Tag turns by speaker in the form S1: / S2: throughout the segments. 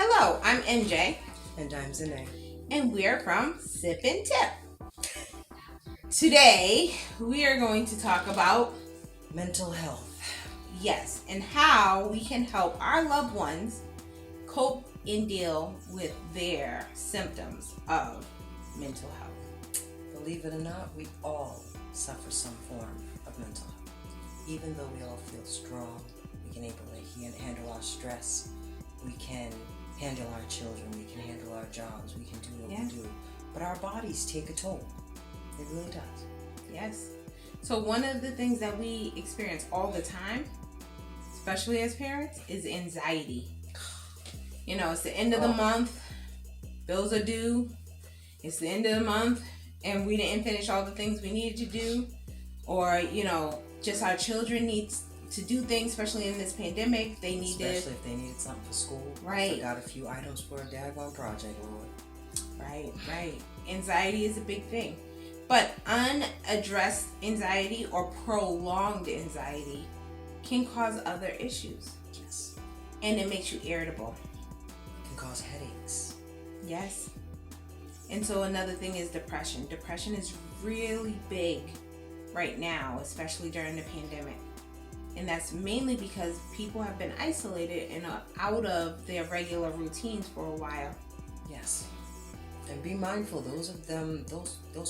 S1: Hello, I'm NJ,
S2: And I'm Zane.
S1: and we're from Sip and Tip. Today, we are going to talk about,
S2: Mental health.
S1: yes, and how we can help our loved ones cope and deal with their symptoms of mental health.
S2: Believe it or not, we all suffer some form of mental health. Even though we all feel strong, we can able to handle our stress, we can handle our children, we can handle our jobs, we can do what we do. But our bodies take a toll. It really does.
S1: Yes. So one of the things that we experience all the time, especially as parents, is anxiety. You know, it's the end of the month, bills are due, it's the end of the month, and we didn't finish all the things we needed to do. Or, you know, just our children need to do things, especially in this pandemic. They need
S2: Especially if they needed something for school.
S1: Right.
S2: Got a few items for a daggone project, Lord.
S1: Right. Anxiety is a big thing. But unaddressed anxiety or prolonged anxiety can cause other issues.
S2: Yes.
S1: And it makes you irritable.
S2: It can cause headaches.
S1: Yes. And so another thing is depression. Depression is really big right now, especially during the pandemic. And that's mainly because people have been isolated and are out of their regular routines for a while.
S2: Yes. And be mindful, those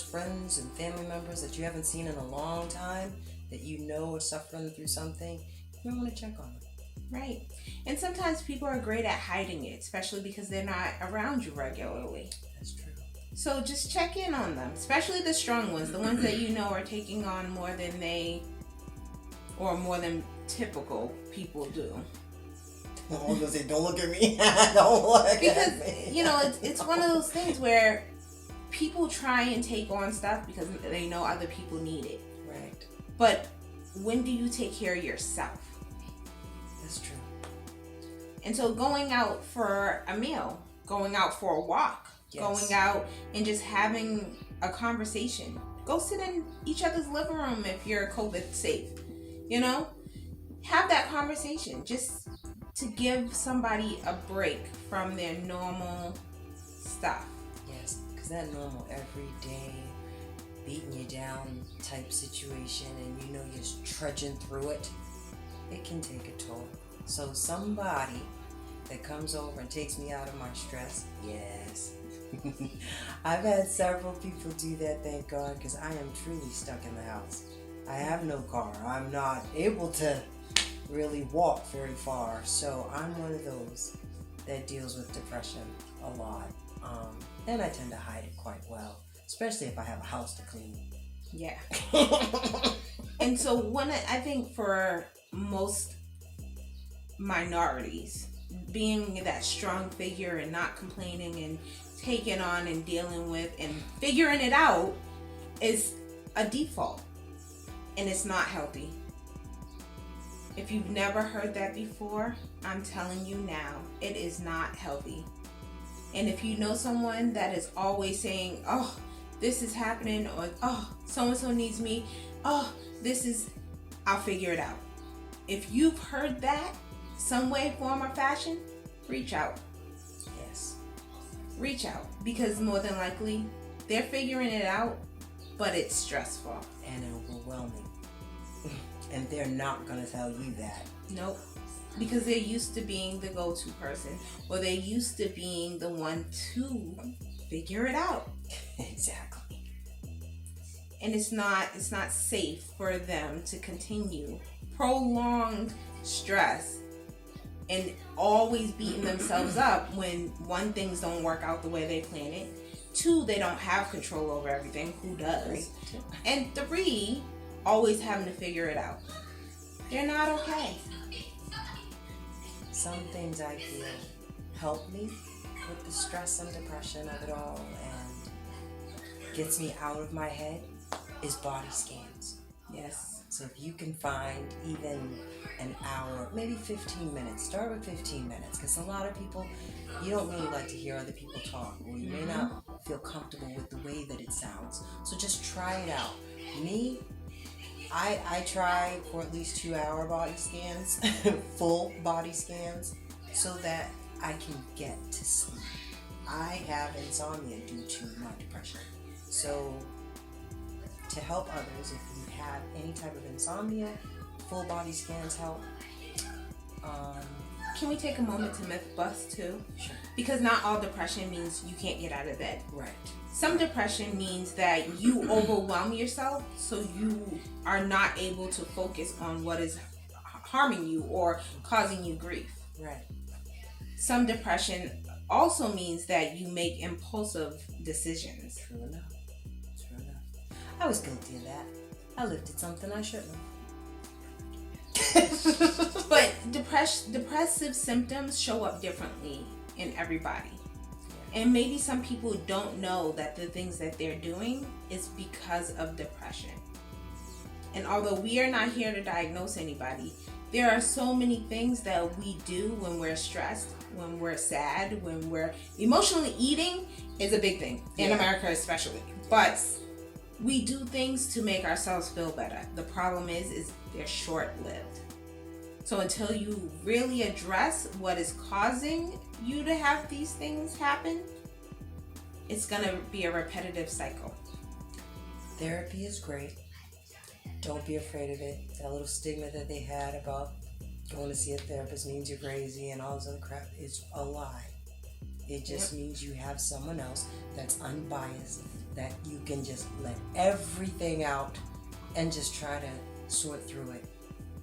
S2: friends and family members that you haven't seen in a long time, that you know are suffering through something, you might want to check on them.
S1: Right. And sometimes people are great at hiding it, especially because they're not around you regularly.
S2: That's true.
S1: So just check in on them, especially the strong ones, the ones that you know are taking on more than typical people do.
S2: I was gonna say, don't look at me. Don't look at me.
S1: Because, you know, it's one of those things where people try and take on stuff because they know other people need it.
S2: Right.
S1: But when do you take care of yourself?
S2: That's true.
S1: And so going out for a meal, going out for a walk, going out and just having a conversation. Go sit in each other's living room if you're COVID safe. You know? Have that conversation just to give somebody a break from their normal stuff.
S2: Yes, because that normal everyday beating you down type situation, and you know you're just trudging through it, it can take a toll. So somebody that comes over and takes me out of my stress, yes. I've had several people do that, thank God, because I am truly stuck in the house. I have no car. I'm not able to really walk very far, so I'm one of those that deals with depression a lot. And I tend to hide it quite well, especially if I have a house to clean.
S1: Yeah. And so I think for most minorities, being that strong figure and not complaining and taking on and dealing with and figuring it out is a default, and it's not healthy. If you've never heard that before, I'm telling you now, it is not healthy. And if you know someone that is always saying, oh, this is happening, or oh, so-and-so needs me, oh, I'll figure it out. If you've heard that, some way, form, or fashion, reach out.
S2: Yes.
S1: Reach out, because more than likely, they're figuring it out, but it's stressful.
S2: And overwhelming. And they're not going to tell you that.
S1: Nope. Because they're used to being the go-to person, or they're used to being the one to figure it out.
S2: Exactly.
S1: And it's not safe for them to continue prolonged stress and always beating themselves up when one, things don't work out the way they planned it. Two, they don't have control over everything. Who does?
S2: Right.
S1: And three, always having to figure it out. They're not okay.
S2: Some things I feel help me with the stress and depression of it all and gets me out of my head is body scans.
S1: Yes.
S2: So if you can find even an hour, maybe 15 minutes, start with 15 minutes, because a lot of people, you don't really like to hear other people talk, or you may not feel comfortable with the way that it sounds. So just try it out. Me, I try for at least 2-hour body scans, full body scans, so that I can get to sleep. I have insomnia due to my depression. So to help others, if you have any type of insomnia, full body scans help.
S1: Can we take a moment to myth bust too?
S2: Sure.
S1: Because not all depression means you can't get out of bed.
S2: Right.
S1: Some depression means that you overwhelm yourself, so you are not able to focus on what is harming you or causing you grief.
S2: Right.
S1: Some depression also means that you make impulsive decisions.
S2: True enough. I was guilty of that. I lifted something I shouldn't have.
S1: But depressive symptoms show up differently in everybody. And maybe some people don't know that the things that they're doing is because of depression. And although we are not here to diagnose anybody, there are so many things that we do when we're stressed, when we're sad, when we're emotionally eating is a big thing in America especially. But we do things to make ourselves feel better. The problem is they're short-lived. So until you really address what is causing you to have these things happen, it's going to be a repetitive cycle.
S2: Therapy is great. Don't be afraid of it. That little stigma that they had about going to see a therapist means you're crazy and all this other crap is a lie. It just means you have someone else that's unbiased, that you can just let everything out and just try to sort through it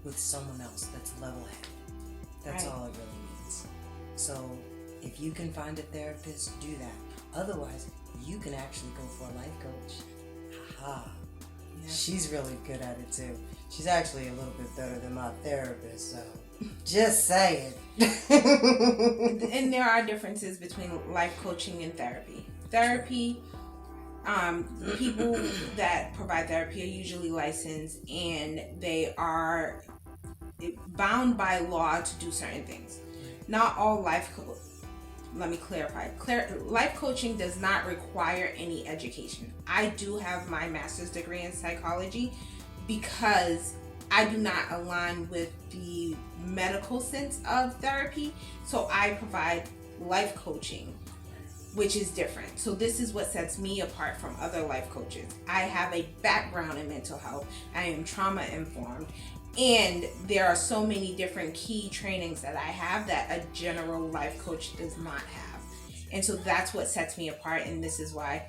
S2: with someone else that's level-headed. That's all it really means. So if you can find a therapist, do that. Otherwise, you can actually go for a life coach. Haha. Yeah. She's really good at it too. She's actually a little bit better than my therapist, so just saying.
S1: And there are differences between life coaching and therapy. Therapy, people that provide therapy are usually licensed and they are bound by law to do certain things. Not all let me clarify. Life coaching does not require any education. I do have my master's degree in psychology because I do not align with the medical sense of therapy. So I provide life coaching, which is different. So this is what sets me apart from other life coaches. I have a background in mental health. I am trauma informed. And there are so many different key trainings that I have that a general life coach does not have. And so that's what sets me apart. And this is why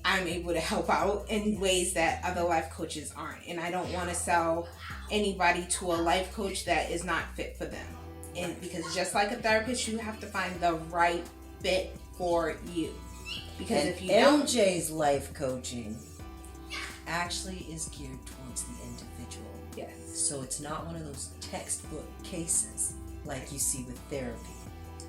S1: I'm able to help out in ways that other life coaches aren't. And I don't want to sell anybody to a life coach that is not fit for them. And because just like a therapist, you have to find the right fit for you. Because if you don't,
S2: MJ's life coaching actually is geared towards the individual.
S1: yes.
S2: So it's not one of those textbook cases like you see with therapy.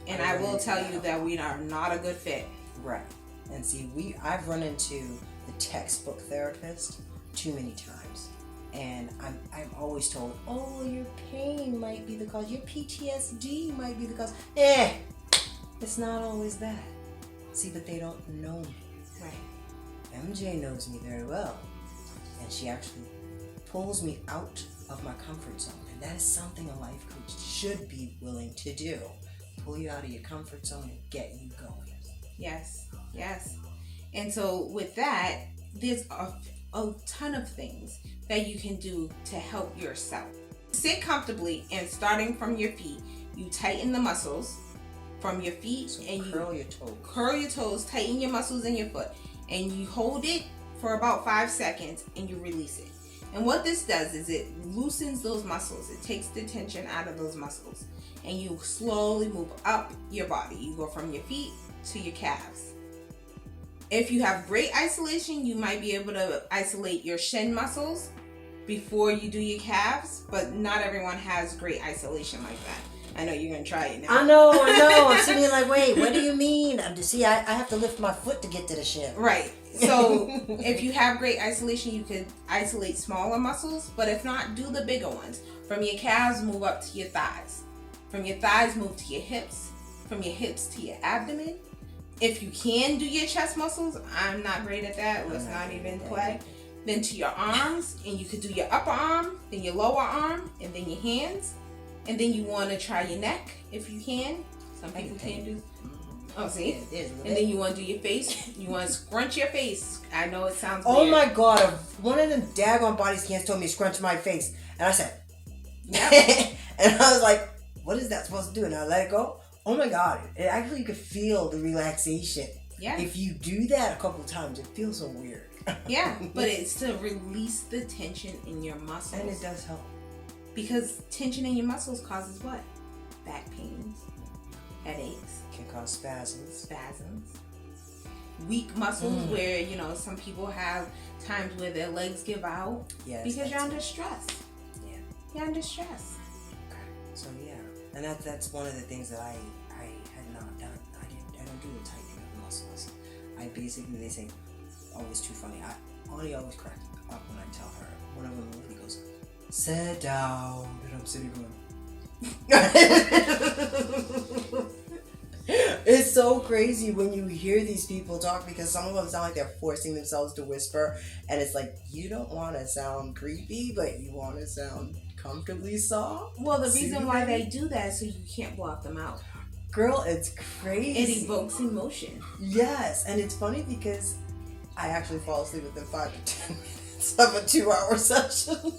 S1: And I will tell you that we are not a good fit.
S2: Right. And see, I've run into the textbook therapist too many times. And I'm always told, oh, your pain might be the cause. Your PTSD might be the cause. It's not always that. See, but they don't know me.
S1: Right.
S2: MJ knows me very well. And she actually pulls me out of my comfort zone. And that is something a life coach should be willing to do. Pull you out of your comfort zone and get you going.
S1: Yes. Yes. And so with that, there's a ton of things that you can do to help yourself. Sit comfortably and starting from your feet, you tighten the muscles from your feet
S2: So
S1: and
S2: curl your toes.
S1: Curl your toes, tighten your muscles in your foot, and you hold it for about 5 seconds and you release it. And what this does is it loosens those muscles. It takes the tension out of those muscles. And you slowly move up your body. You go from your feet to your calves. If you have great isolation, you might be able to isolate your shin muscles before you do your calves, but not everyone has great isolation like that. I know you're going to try it now.
S2: I know. I'm sitting here like, wait, what do you mean? See, I have to lift my foot to get to the shin.
S1: Right. So if you have great isolation, you could isolate smaller muscles, but if not, do the bigger ones. From your calves, move up to your thighs. From your thighs, move to your hips. From your hips to your abdomen. If you can do your chest muscles, I'm not great at that. Let's not even play. Then to your arms, and you could do your upper arm, then your lower arm, and then your hands. And then you want to try your neck if you can. Some people can't do. Oh, see?
S2: And
S1: then you want to do your face. You want to scrunch your face. I know it sounds
S2: Oh
S1: weird.
S2: my God. One of them daggone body scans told me to scrunch my face. And I said,
S1: Yep.
S2: and I was like, what is that supposed to do? And I let it go. Oh my God. It actually, you could feel the relaxation.
S1: Yeah.
S2: If you do that a couple of times, it feels so weird.
S1: Yeah, but it's to release the tension in your muscles.
S2: And it does help.
S1: Because tension in your muscles causes what? Back pains, headaches,
S2: Can cause spasms.
S1: Weak muscles where, you know, some people have times where their legs give out.
S2: Yes,
S1: because you're under stress.
S2: Yeah.
S1: You're under stress.
S2: Okay. So yeah. And that's one of the things that I had not done. I don't do the tightening of the muscles. I basically, they say, oh, it's too funny. Ani always cracks up when I tell her. One of them literally goes, sit down. And I'm sitting going. It's so crazy when you hear these people talk, because some of them sound like they're forcing themselves to whisper, and it's like, you don't want to sound creepy, but you want to sound comfortably soft.
S1: Well, the reason why they do that is so you can't block them out.
S2: Girl, it's crazy.
S1: It evokes emotion.
S2: Yes, and it's funny because I actually fall asleep within 5 to 10 minutes of a 2-hour session.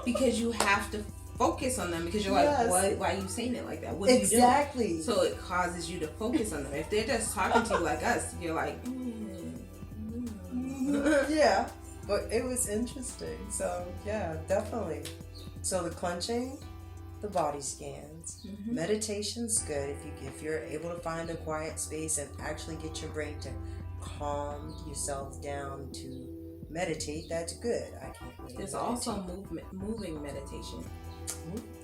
S1: Because you have to focus on them, because you're like,
S2: Yes.
S1: why are you saying it like that? What are
S2: Exactly.
S1: you doing? So it causes you to focus on them. If they're just talking to you like us, you're like,
S2: Yeah, but it was interesting. So yeah, definitely. So the clenching, the body scans, meditation's good if you're able to find a quiet space and actually get your brain to calm yourself down to meditate. That's good. I can't really
S1: There's
S2: meditate.
S1: also moving meditation.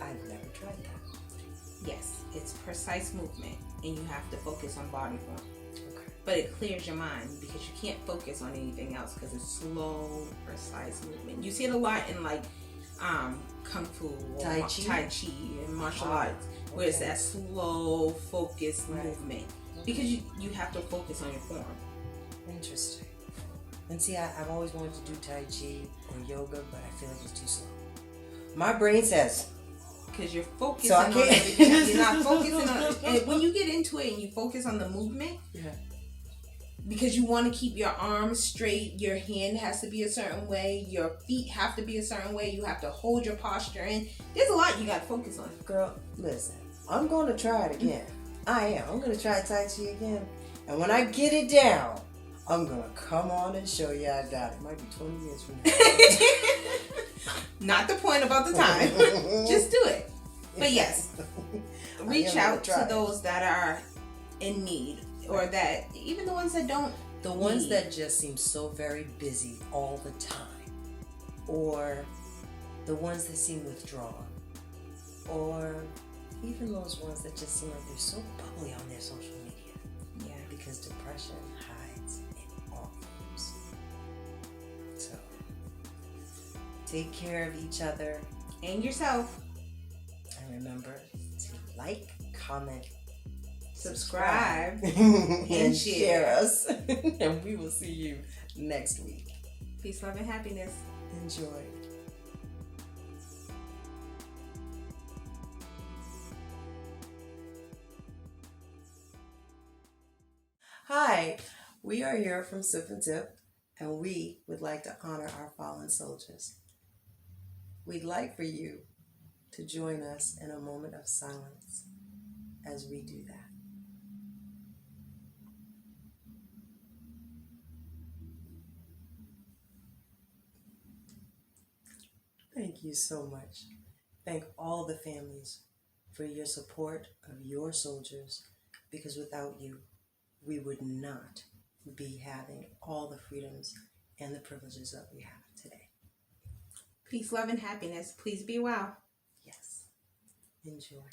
S2: I've never tried that.
S1: Yes, it's precise movement, and you have to focus on body form.
S2: Okay.
S1: But it clears your mind because you can't focus on anything else because it's slow, precise movement. You see it a lot in like kung fu or
S2: Tai Chi?
S1: Tai Chi and martial arts, where it's that slow, focused movement. Because you have to focus on your form.
S2: Interesting. And see, I've always wanted to do Tai Chi or yoga, but I feel like it's too slow. My brain says,
S1: because you're focusing
S2: so I
S1: on
S2: can't.
S1: everything. You're not focusing on, and when you get into it and you focus on the movement, because you want to keep your arms straight, your hand has to be a certain way, your feet have to be a certain way, you have to hold your posture in. There's a lot you got to focus on.
S2: Girl, listen, I'm going to try it again. I am. I'm going to try Tai Chi again. And when I get it down, I'm going to come on and show you I got it. It might be 20 years from now.
S1: Not the point about the time. Just do it. But yes, reach out to those that are in need, or that even the ones that don't.
S2: The ones that just seem so very busy all the time, or the ones that seem withdrawn, or even those ones that just seem like they're so bubbly on their social media.
S1: Yeah.
S2: Because depression hides in all forms. So, take care of each other.
S1: And yourself.
S2: And remember to like, comment,
S1: Subscribe.
S2: and share us. And we will see you next week.
S1: Peace, love, and happiness.
S2: Enjoy. Hi, we are here from Sip and Tip, and we would like to honor our fallen soldiers. We'd like for you to join us in a moment of silence as we do that. Thank you so much. Thank all the families for your support of your soldiers, because without you, we would not be having all the freedoms and the privileges that we have today.
S1: Peace, love, and happiness. Please be well.
S2: Yes. Enjoy.